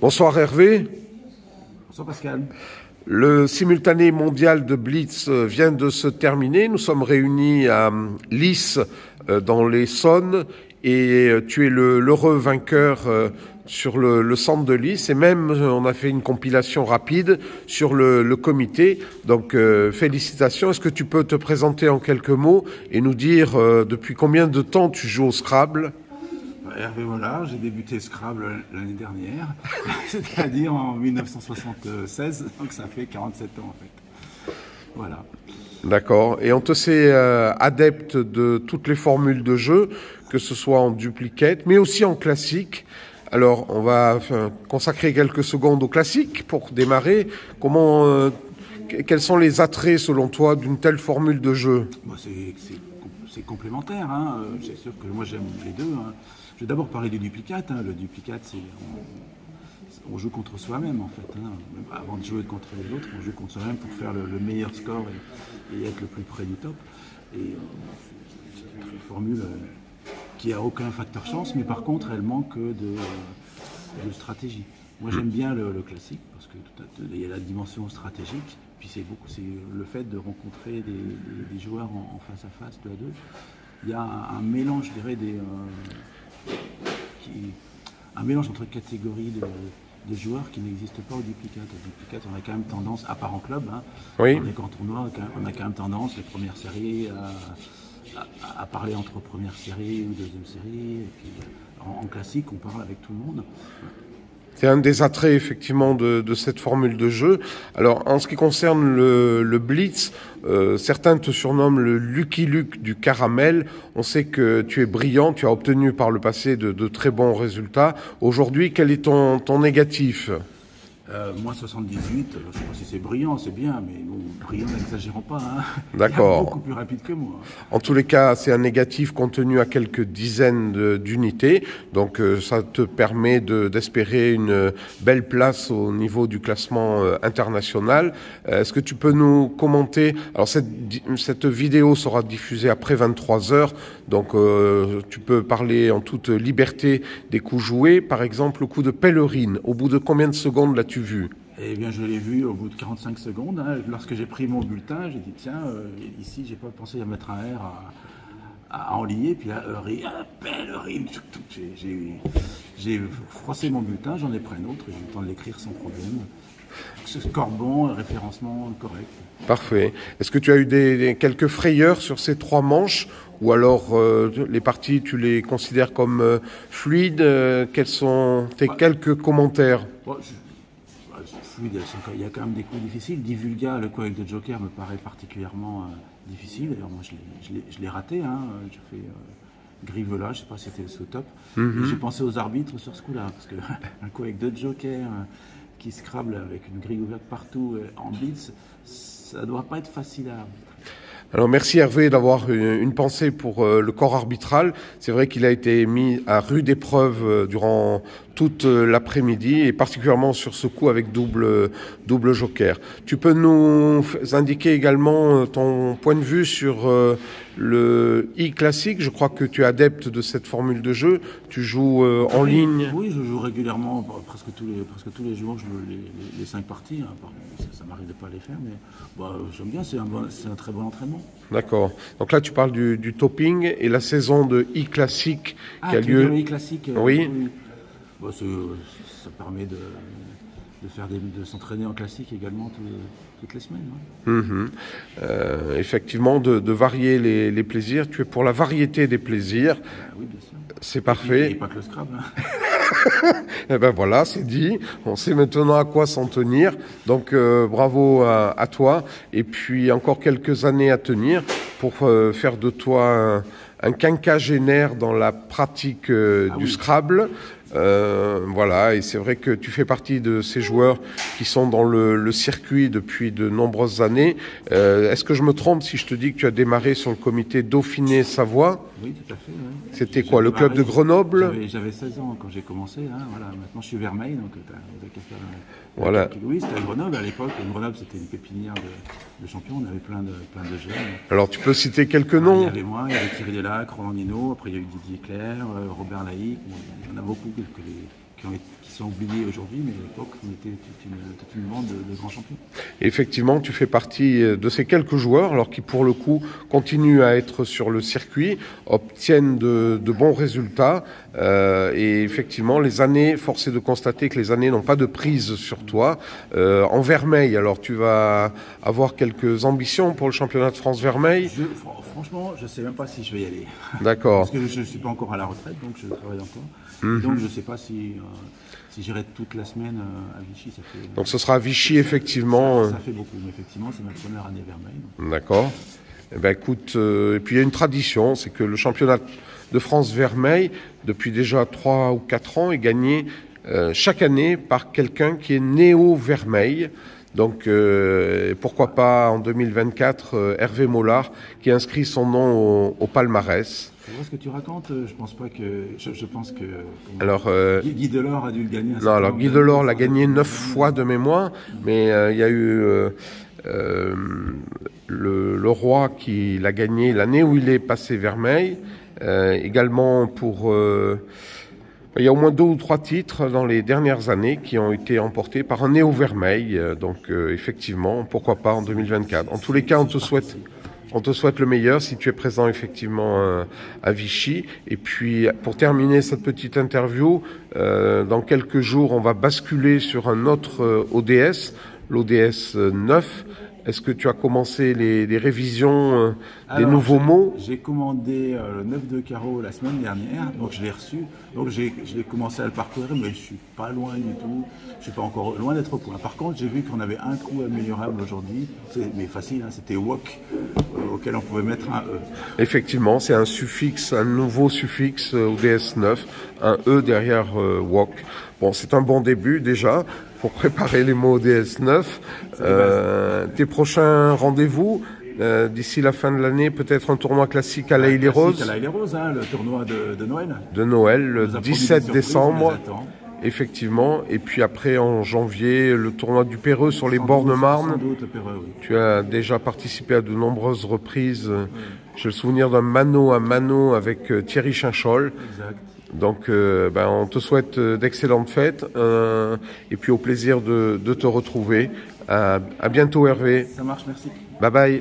Bonsoir Hervé. Bonsoir Pascal. Le simultané mondial de Blitz vient de se terminer. Nous sommes réunis à Lys dans l'Essonne et tu es l'heureux vainqueur sur le centre de Lys et même on a fait une compilation rapide sur le comité. Donc félicitations. Est-ce que tu peux te présenter en quelques mots et nous dire depuis combien de temps tu joues au Scrabble ? Hervé, voilà, j'ai débuté Scrabble l'année dernière, c'est-à-dire en 1976, donc ça fait 47 ans en fait. Voilà. D'accord. Et on te sait adepte de toutes les formules de jeu, que ce soit en duplicate, mais aussi en classique. Alors, on va consacrer quelques secondes au classique pour démarrer. Quels sont les attraits, selon toi, d'une telle formule de jeu ? Bon, c'est complémentaire, hein. C'est sûr que moi j'aime les deux. Hein. Je vais d'abord parler du duplicate. Hein. Le duplicate, c'est on joue contre soi-même en fait. Hein. Avant de jouer contre les autres, on joue contre soi-même pour faire le meilleur score et être le plus près du top. Et c'est une formule qui a aucun facteur chance, mais par contre, elle manque de stratégie. Moi, j'aime bien le classique parce qu'il y a la dimension stratégique. Puis c'est le fait de rencontrer des joueurs en face à face, 2 à 2. Il y a un mélange, je dirais, un mélange entre catégories de joueurs qui n'existe pas au duplicate. Au duplicate, on a quand même tendance, à part en club, hein, oui. On est qu'en tournoi, on a quand même tendance, les premières séries, à parler entre première série ou deuxième série. Et puis, en classique, on parle avec tout le monde. C'est un des attraits effectivement de cette formule de jeu. Alors en ce qui concerne le Blitz, certains te surnomment le Lucky Luke du caramel. On sait que tu es brillant, tu as obtenu par le passé de très bons résultats. Aujourd'hui, quel est ton négatif ? Moi 78, je ne sais pas si c'est brillant, c'est bien, mais bon, brillant, n'exagérons pas. Hein. D'accord. Il est beaucoup plus rapide que moi. En tous les cas, c'est un négatif contenu à quelques dizaines d'unités. Donc ça te permet d'espérer une belle place au niveau du classement international. Est-ce que tu peux nous commenter ? Alors cette vidéo sera diffusée après 23 heures. Donc tu peux parler en toute liberté des coups joués. Par exemple, le coup de pèlerine. Au bout de combien de secondes l'as-tu vu ? Eh bien, je l'ai vu au bout de 45 secondes. Hein. Lorsque j'ai pris mon bulletin, j'ai dit tiens, ici, j'ai pas pensé à mettre un R à enlier. Puis là, pèlerine. J'ai froissé mon bulletin, j'en ai pris un autre et j'ai eu le temps de l'écrire sans problème. Ce score bon, référencement correct. Parfait. Est-ce que tu as eu quelques frayeurs sur ces 3 manches ou alors les parties, tu les considères comme fluides ? Quels sont tes quelques commentaires ? Fluide, il y a quand même des coups difficiles. Divulga, le coup avec le Joker, me paraît particulièrement difficile. D'ailleurs, moi, je l'ai raté. Hein. J'ai fait Grive-là, je ne sais pas si c'était sous top. J'ai pensé aux arbitres sur ce coup-là, parce qu'un coup avec 2 Jokers qui Scrabble avec une grille ouverte partout en blitz, ça ne doit pas être facile à arbitrer. Alors merci Hervé d'avoir une pensée pour le corps arbitral. C'est vrai qu'il a été mis à rude épreuve durant toute l'après-midi et particulièrement sur ce coup avec double joker. Tu peux nous indiquer également ton point de vue sur le classique. Je crois que tu es adepte de cette formule de jeu. Tu joues en ligne. Oui, je joue régulièrement, presque tous les jours. Je joue les 5 parties. Hein. Ça m'arrive de pas les faire, mais j'aime bien. C'est un très bon entraînement. D'accord. Donc là, tu parles du topping et la saison de classique qui a lieu. Le classique. Oui. Ça permet de s'entraîner en classique également toutes les semaines. Ouais. Effectivement, de varier les plaisirs. Tu es pour la variété des plaisirs. Oui, bien sûr. C'est parfait. Et pas que le Scrabble. Hein. Eh ben voilà, c'est dit. On sait maintenant à quoi s'en tenir. Donc bravo à toi. Et puis encore quelques années à tenir pour faire de toi un quinquagénaire dans la pratique du Scrabble. Voilà, et c'est vrai que tu fais partie de ces joueurs qui sont dans le circuit depuis de nombreuses années. Est-ce que je me trompe si je te dis que tu as démarré sur le comité Dauphiné-Savoie ? Oui, tout à fait. Ouais. C'était quoi, le club de Grenoble ? J'avais 16 ans quand j'ai commencé. Hein, voilà. Maintenant, je suis Vermeil, donc t'as qu'à faire. Voilà. Oui, c'était à Grenoble à l'époque. Grenoble, c'était une pépinière de champions. On avait plein de jeunes. Alors, tu peux citer quelques noms ? Il y avait moi, il y avait Thierry Delac, Roland Nino. Après, il y a eu Didier Clerc, Robert Laïc. Il y en a beaucoup qui sont oubliés aujourd'hui, mais à l'époque, on était toute une bande de grands champions. Et effectivement, tu fais partie de ces quelques joueurs, alors qui pour le coup continuent à être sur le circuit, obtiennent de bons résultats. Et effectivement, les années, force est de constater que les années n'ont pas de prise sur toi. En Vermeil, alors tu vas avoir quelques ambitions pour le championnat de France Vermeil? Franchement, je ne sais même pas si je vais y aller. D'accord. Parce que je ne suis pas encore à la retraite, donc je travaille encore. Donc je ne sais pas si j'irai toute la semaine à Vichy. Donc ce sera à Vichy, effectivement. Ça fait beaucoup, mais effectivement, c'est ma première année Vermeil. D'accord. Eh ben, écoute, et puis il y a une tradition, c'est que le championnat de France Vermeil, depuis déjà 3 ou 4 ans, est gagné chaque année par quelqu'un qui est né au Vermeil. Donc pourquoi pas en 2024 Hervé Mollard qui inscrit son nom au palmarès. C'est vrai ce que tu racontes, je pense pas que. Je pense que. Alors, Guy Delors a dû le gagner. Non, alors Guy Delors l'a gagné 9 fois de mémoire, mais il y a eu le roi qui l'a gagné l'année où il est passé Vermeil. Également pour. Il y a au moins 2 ou 3 titres dans les dernières années qui ont été emportés par un néo-Vermeil. Donc effectivement, pourquoi pas en 2024. En tous les cas, on te souhaite le meilleur si tu es présent effectivement à Vichy. Et puis pour terminer cette petite interview, dans quelques jours, on va basculer sur un autre ODS, l'ODS 9. Est-ce que tu as commencé les révisions des nouveaux mots? J'ai commandé le 9 de carreau la semaine dernière, donc je l'ai reçu. Donc j'ai commencé à le parcourir, mais je suis pas loin du tout. Je suis pas encore loin d'être au point. Par contre, j'ai vu qu'on avait un coup améliorable aujourd'hui, mais facile, hein, c'était WOC, auquel on pouvait mettre un E. Effectivement, c'est un suffixe, un nouveau suffixe au DS9, un E derrière WOC. Bon, c'est un bon début déjà pour préparer les mots au DS9. Tes prochains rendez-vous d'ici la fin de l'année, peut-être un tournoi classique à l'Haye-les-Roses. À l'Haye-les-Roses, hein, le tournoi de Noël. De Noël, le 17 décembre. Effectivement. Et puis après, en janvier, le tournoi du Perreux sur les bords de Marne. Sans doute, le Perreux, oui. Tu as déjà participé à de nombreuses reprises. J'ai le souvenir d'un mano à mano avec Thierry Chinchol. Exact. Donc, on te souhaite d'excellentes fêtes et puis au plaisir de te retrouver. À bientôt, Hervé. Ça marche, merci. Bye bye.